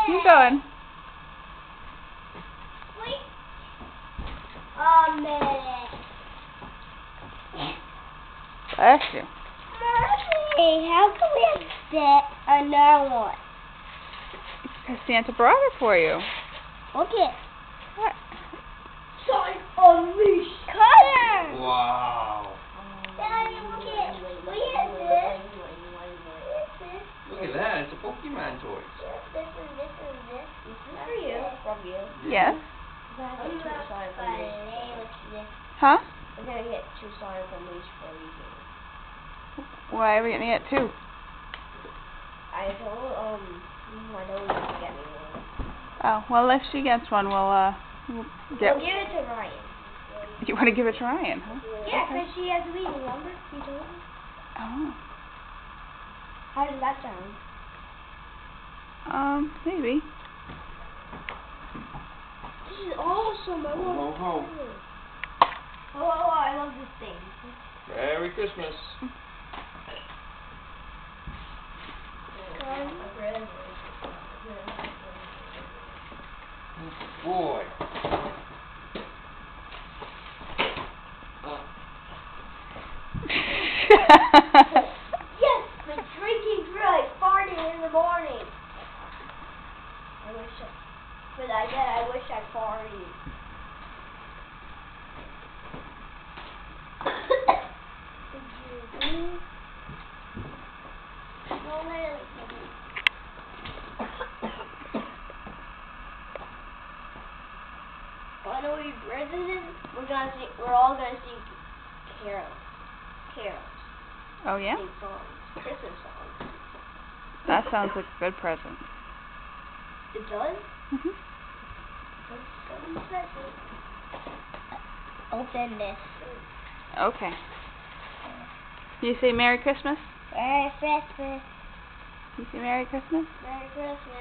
Keep going. Wait a minute. Bless you. Mommy, how can we get another one? Because Santa brought it for you. Okay. What? Son unleashed. Cutter! Wow. Daddy, look at what is this? Look at that, it's a Pokemon toy. This and this and this. This is for you. From you. Yes. I'm not funny. What's this? Huh? We're gonna get 2 Sonic Unleashed for you. Why are we getting it too? I told my nose to get me one. Oh, well, if she gets one, we'll get. We'll give it to Ryan. You want to give it to Ryan, huh? Yeah, because she has a meeting, remember? You told me. Oh. How does that sound? Maybe. This is awesome. I Ho, ho, ho. Oh, I love this thing. Merry Christmas. Oh, boy. Yes, but drinking right, farting in the morning. I wish I farted. I know what your present is. We're all gonna sing carols. Oh, yeah? Sing songs. Christmas songs. That sounds like a good present. It does? Mhm. Open this. Okay. You say Merry Christmas? Merry Christmas. You say Merry Christmas? Merry Christmas.